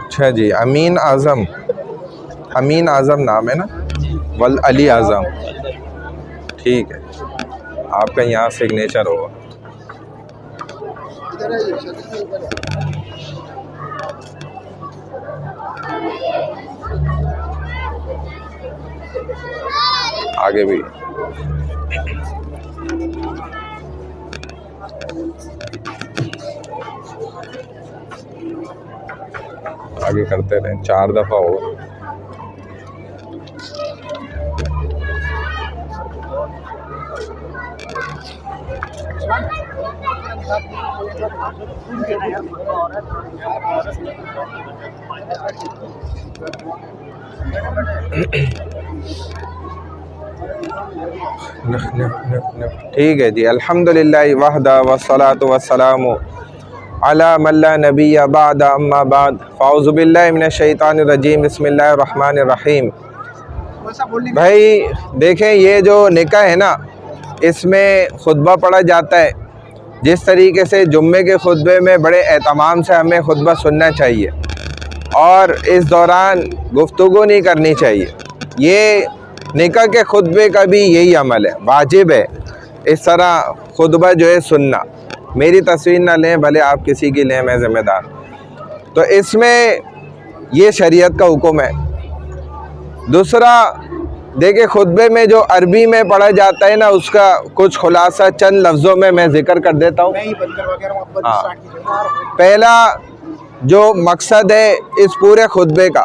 اچھا جی، امین اعظم، امین اعظم نام ہے نا، ول علی اعظم، ٹھیک ہے، آپ کا یہاں سگنیچر ہوگا۔ آگے بھی آگے کرتے رہیں، 4 دفعہ ہوگا۔ ٹھیک ہے جی، الحمدللہ وحدہ والصلاۃ والسلام علی من لا نبی بعد، اما بعد، فاعوذ باللہ من الشیطان الرجیم، بسم اللہ الرحمن الرحیم۔ بھائی دیکھیں، یہ جو نکاح ہے نا، اس میں خطبہ پڑھا جاتا ہے۔ جس طریقے سے جمعے کے خطبے میں بڑے اہتمام سے ہمیں خطبہ سننا چاہیے اور اس دوران گفتگو نہیں کرنی چاہیے، یہ نکاح کے خطبے کا بھی یہی عمل ہے، واجب ہے اس طرح خطبہ جو ہے سننا۔ میری تصویر نہ لیں، بھلے آپ کسی کی لیں، میں ذمہ دار۔ تو اس میں یہ شریعت کا حکم ہے۔ دوسرا دیکھیں، خطبے میں جو عربی میں پڑھا جاتا ہے نا، اس کا کچھ خلاصہ چند لفظوں میں ذکر کر دیتا ہوں۔ پہلا جو مقصد ہے اس پورے خطبے کا،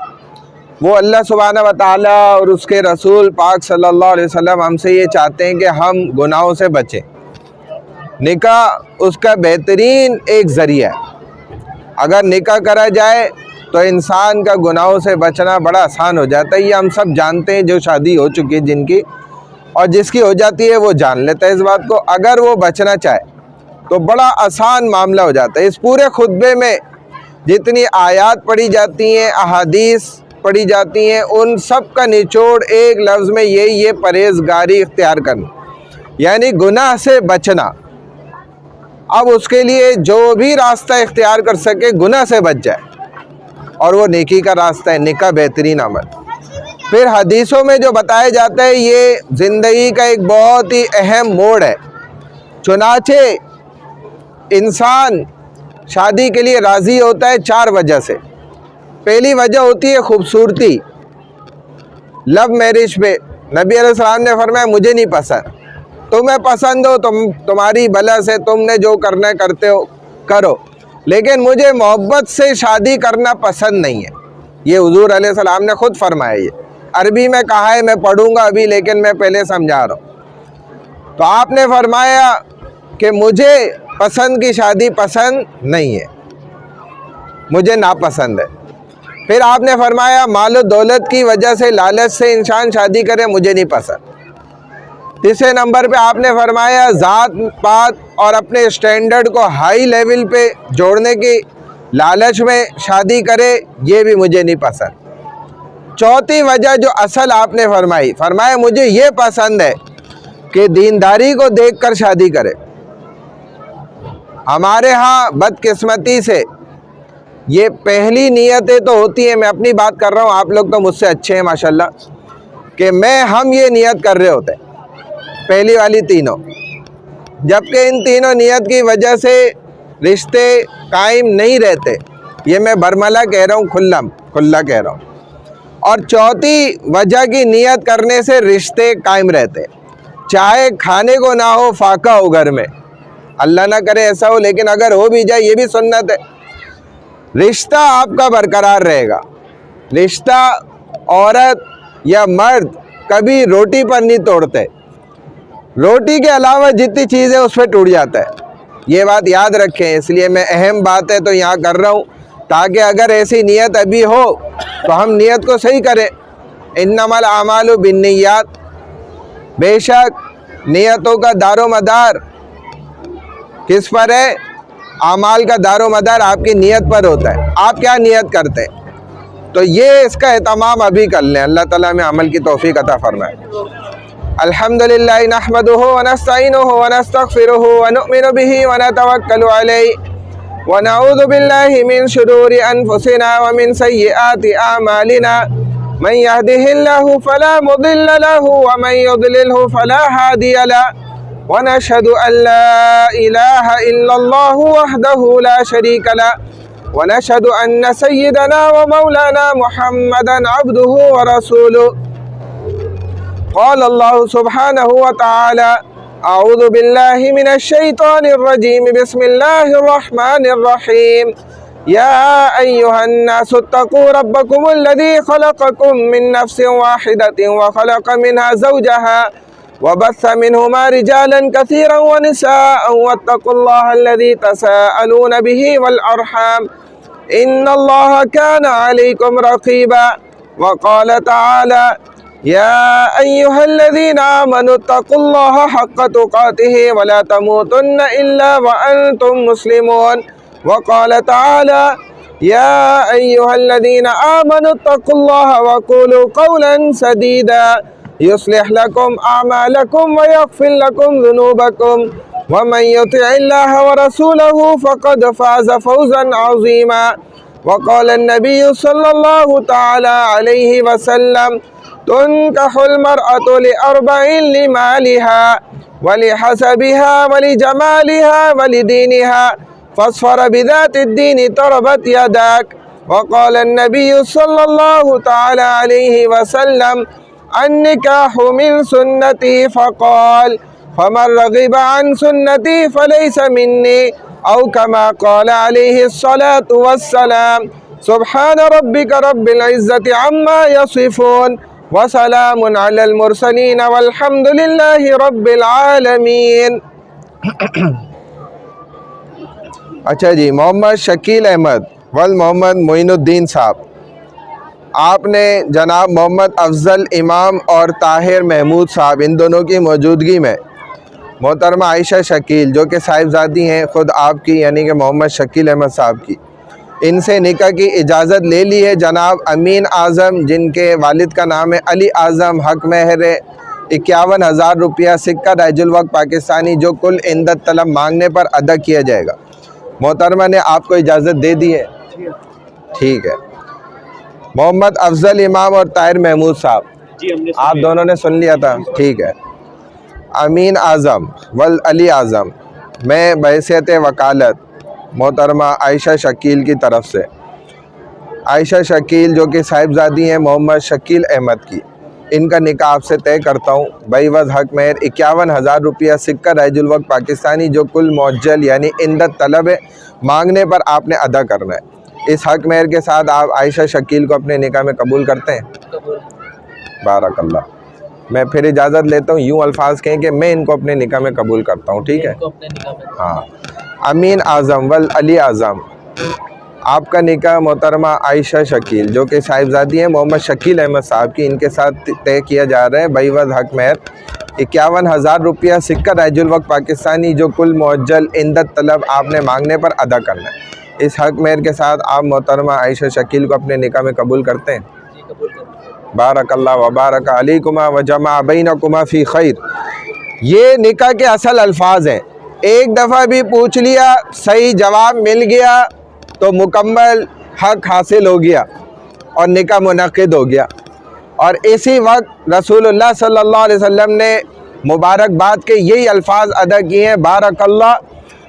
وہ اللہ سبحانہ و تعالیٰ اور اس کے رسول پاک صلی اللہ علیہ وسلم ہم سے یہ چاہتے ہیں کہ ہم گناہوں سے بچیں۔ نکاح اس کا بہترین ایک ذریعہ ہے۔ اگر نکاح کرا جائے تو انسان کا گناہوں سے بچنا بڑا آسان ہو جاتا ہے۔ یہ ہم سب جانتے ہیں، جو شادی ہو چکی ہے جن کی، اور جس کی ہو جاتی ہے وہ جان لیتا ہے اس بات کو۔ اگر وہ بچنا چاہے تو بڑا آسان معاملہ ہو جاتا ہے۔ اس پورے خطبے میں جتنی آیات پڑھی جاتی ہیں، احادیث پڑھی جاتی ہیں، ان سب کا نچوڑ ایک لفظ میں یہی ہے، پرہیزگاری اختیار کرنا، یعنی گناہ سے بچنا۔ اب اس کے لیے جو بھی راستہ اختیار کر سکے گناہ سے بچ جائے، اور وہ نیکی کا راستہ ہے، نکاح بہترین عمل۔ پھر حدیثوں میں جو بتایا جاتا ہے، یہ زندگی کا ایک بہت ہی اہم موڑ ہے۔ چنانچہ انسان شادی کے لیے راضی ہوتا ہے 4 وجہ سے۔ پہلی وجہ ہوتی ہے خوبصورتی، لو میرج پہ نبی علیہ السلام نے فرمایا مجھے نہیں پسند، تمہیں پسند ہو تمہاری بلا سے، تم نے جو کرنا ہے کرتے ہو کرو، لیکن مجھے محبت سے شادی کرنا پسند نہیں ہے۔ یہ حضور علیہ السلام نے خود فرمایا، یہ عربی میں کہا ہے، میں پڑھوں گا ابھی لیکن میں پہلے سمجھا رہا ہوں۔ تو آپ نے فرمایا کہ مجھے پسند کی شادی پسند نہیں ہے، مجھے ناپسند ہے۔ پھر آپ نے فرمایا مال و دولت کی وجہ سے، لالچ سے انسان شادی کرے، مجھے نہیں پسند۔ تیسرے نمبر پہ آپ نے فرمایا ذات پات اور اپنے اسٹینڈرڈ کو ہائی لیول پہ جوڑنے کی لالچ میں شادی کرے، یہ بھی مجھے نہیں پسند۔ چوتھی وجہ جو اصل آپ نے فرمایا مجھے یہ پسند ہے کہ دینداری کو دیکھ کر شادی کرے۔ ہمارے ہاں بدقسمتی سے یہ پہلی نیتیں تو ہوتی ہیں، میں اپنی بات کر رہا ہوں، آپ لوگ تو مجھ سے اچھے ہیں ماشاءاللہ، کہ ہم یہ نیت کر رہے ہوتے ہیں پہلی والی تینوں، جبکہ ان تینوں نیت کی وجہ سے رشتے قائم نہیں رہتے۔ یہ میں برملا کہہ رہا ہوں، کھلا کہہ رہا ہوں۔ اور چوتھی وجہ کی نیت کرنے سے رشتے قائم رہتے، چاہے کھانے کو نہ ہو، فاقہ ہو گھر میں، اللہ نہ کرے ایسا ہو، لیکن اگر ہو بھی جائے یہ بھی سنت ہے، رشتہ آپ کا برقرار رہے گا۔ رشتہ عورت یا مرد کبھی روٹی پر نہیں توڑتے، روٹی کے علاوہ جتنی چیزیں اس پہ ٹوٹ جاتا ہے، یہ بات یاد رکھیں۔ اس لیے میں اہم بات ہے تو یہاں کر رہا ہوں، تاکہ اگر ایسی نیت ابھی ہو تو ہم نیت کو صحیح کریں۔ انما الاعمال بالنیات، بے شک نیتوں کا دار و مدار کس پر ہے؟ اعمال کا دار و مدار آپ کی نیت پر ہوتا ہے، آپ کیا نیت کرتے ہیں۔ تو یہ اس کا اہتمام ابھی کر لیں، اللہ تعالیٰ میں عمل کی توفیق عطا فرمائے۔ الحمدللہ نحمدہ ونستعینہ ونستغفرہ ونؤمن بہ ونتوکل علیہ ونعوذ بالله من شرور أنفسنا ومن سيئات أعمالنا من يهده الله فلا مضل له ومن يضلله فلا هادي له ونشهد أن لا إله إلا الله وحده لا شريك له ونشهد أن سيدنا ومولانا محمدا عبده ورسوله قال الله سبحانه وتعالى أعوذ بالله من الشيطان الرجيم بسم الله الرحمن الرحيم يا أيها الناس اتقوا ربكم الذي خلقكم من نفس واحدة وخلق منها زوجها وبث منهما رجالا كثيرا ونساء واتقوا الله الذي تساءلون به والأرحام إن الله كان عليكم رقيبا وقال تعالى يا أيها الذين آمنوا اتقوا الله حق تقاته ولا تموتن إلا وأنتم مسلمون وقال تعالى يا أيها الذين آمنوا اتقوا الله وقولوا قولا سديدا يصلح لكم أعمالكم ويغفر لكم ذنوبكم ومن يطع الله ورسوله فقد فاز فوزا عظيما وقال النبي صلى الله تعالى عليه وسلم تنكح المرأة لأربع لمالها ولحسبها ولجمالها ولدينها فاصفر بذات الدين تربت يداك وقال النبي صلى الله تعالى عليه وسلم النكاح من سنتي فقال فمن رغب عن سنتي فليس مني أو كما قال عليه الصلاة والسلام سبحان ربك رب العزة عما يصفون وسلام على المرسلين والحمد لله رب العالمين. اچھا جی، محمد شکیل احمد ول محمد معین الدین صاحب، آپ نے جناب محمد افضل امام اور طاہر محمود صاحب ان دونوں کی موجودگی میں محترمہ عائشہ شکیل جو کہ صاحبزادی ہیں خود آپ کی یعنی کہ محمد شکیل احمد صاحب کی، ان سے نکاح کی اجازت لے لی ہے. جناب امین اعظم جن کے والد کا نام ہے علی اعظم، حق مہر 51,000 روپیہ سکہ رائج الوقت پاکستانی جو کل عندت طلب مانگنے پر ادا کیا جائے گا. محترمہ نے آپ کو اجازت دے دی ہے؟ ٹھیک ہے. محمد افضل امام اور طاہر محمود صاحب آپ دونوں نے سن لیا تھا؟ ٹھیک ہے. امین اعظم ول علی اعظم میں بحیثیت وکالت محترمہ عائشہ شکیل کی طرف سے، عائشہ شکیل جو کہ صاحبزادی ہیں محمد شکیل احمد کی، ان کا نکاح آپ سے طے کرتا ہوں. بعوض حق مہر 51,000 روپیہ سکہ رائج الوقت پاکستانی جو کل معجل یعنی عندت طلب ہے مانگنے پر آپ نے ادا کرنا ہے. اس حق مہر کے ساتھ آپ عائشہ شکیل کو اپنے نکاح میں قبول کرتے ہیں؟ بارک اللہ. میں پھر اجازت لیتا ہوں، یوں الفاظ کہیں کہ میں ان کو اپنے نکاح میں قبول کرتا ہوں. ٹھیک ہے؟ ہاں. امین اعظم ول علی اعظم آپ کا نکاح محترمہ عائشہ شکیل جو کہ صاحبزادی ہیں محمد شکیل احمد صاحب کی، ان کے ساتھ طے کیا جا رہا ہے. بعوض حق مہر 51,000 روپیہ سکہ رائج الوقت پاکستانی جو کل معجل عندت طلب آپ نے مانگنے پر ادا کرنا ہے. اس حق مہر کے ساتھ آپ محترمہ عائشہ شکیل کو اپنے نکاح میں قبول کرتے ہیں؟ بارک اللہ وبارک علیکما وجمع بینکما فی خیر. یہ نکاح کے اصل الفاظ ہیں. ایک دفعہ بھی پوچھ لیا، صحیح جواب مل گیا تو مکمل حق حاصل ہو گیا اور نکاح منعقد ہو گیا. اور اسی وقت رسول اللہ صلی اللہ علیہ وسلم نے مبارکباد کے یہی الفاظ ادا کیے ہیں، بارک اللہ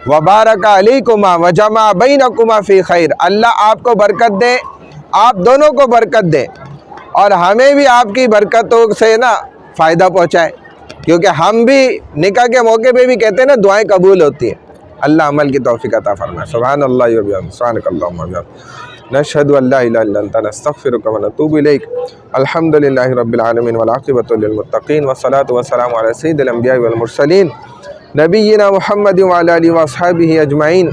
وبارک علیکما وجمع بینکما فی خیر. اللہ آپ کو برکت دے، آپ دونوں کو برکت دے اور ہمیں بھی آپ کی برکتوں سے نا فائدہ پہنچائے، کیونکہ ہم بھی نکاح کے موقع پہ بھی کہتے ہیں نا دعائیں قبول ہوتی ہیں. اللہ عمل کی توفیق عطا فرمائے. سبحان اللہ و بحمدہ سبحانک اللہم و بحمدک نشہد ان لا الہ الا انت نستغفرک و نتوب الیک. الحمد للہ رب العالمین والعاقبۃ للمتقین والصلاۃ والسلام علی سید الانبیاء والمرسلین نبینا محمد وعلی آلہ واصحابہ اجمعین.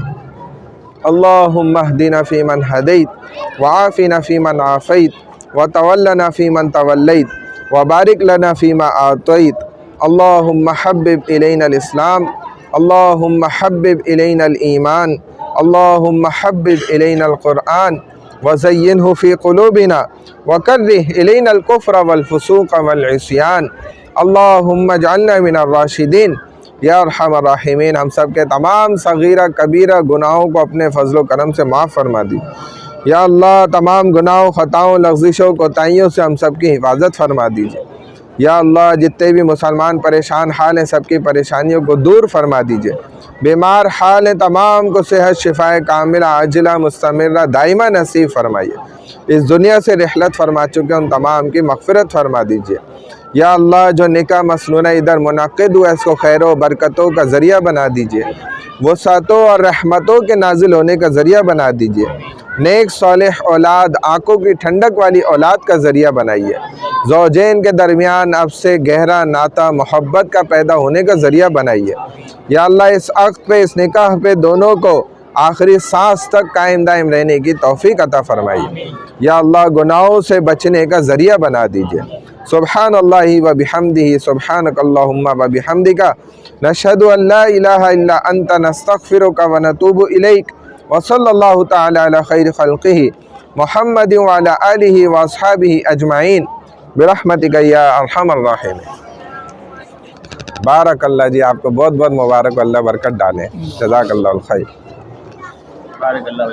اللہم اہدنا فیمن ہدیت وعافنا فیمن عافیت وتولنا فیمن تولیت وبارک لنا فیما اعطیت. اللہم حبب الینا الاسلام، اللہم حبب الینا الایمان، اللہم حبب الینا القرآن وزینہ فی قلوبنا وکرہ الینا الکفر والفسوق والعصیان. اللہم اجعلنا من الراشدین یا ارحم الراحمین ہم سب کے تمام صغیرہ کبیرہ گناہوں کو اپنے فضل و کرم سے معاف فرما دیجیے۔ یا اللہ تمام گناہوں خطاؤں لغزشوں کوتاہیوں سے ہم سب کی حفاظت فرما دیجیے۔ یا اللہ جتنے بھی مسلمان پریشان حال ہیں سب کی پریشانیوں کو دور فرما دیجیے۔ بیمار حال ہیں تمام کو صحت شفائے کاملہ عاجلہ مستمرہ دائمہ نصیب فرمائیے۔ اس دنیا سے رحلت فرما چکے ان تمام کی مغفرت فرما دیجیے۔ یا اللہ جو نکاح مسنونہ ادھر منعقد ہوا اس کو خیر و برکتوں کا ذریعہ بنا دیجیے، وسعتوں اور رحمتوں کے نازل ہونے کا ذریعہ بنا دیجیے، نیک صالح اولاد آنکھوں کی ٹھنڈک والی اولاد کا ذریعہ بنائیے، زوجین کے درمیان اب سے گہرا ناطہ محبت کا پیدا ہونے کا ذریعہ بنائیے۔ یا اللہ اس عقد پہ اس نکاح پہ دونوں کو آخری سانس تک قائم دائم رہنے کی توفیق عطا فرمائیے۔ یا اللہ گناہوں سے بچنے کا ذریعہ بنا دیجیے۔ سبحان اللہ و بحمدہ سبحانک اللہم و بحمدک نشہد ان لا الہ الا انت نستغفرک و نتوب الیک وصلی اللہ تعالی علی خیر خلقہ محمد وعلی آلہ واصحابہ اجمعین برحمتک یا ارحم الراحمین۔ بارک اللہ جی آپ کو بہت بہت مبارک، اللہ برکت ڈالے، جزاک اللہ الخیر۔ بارک اللہ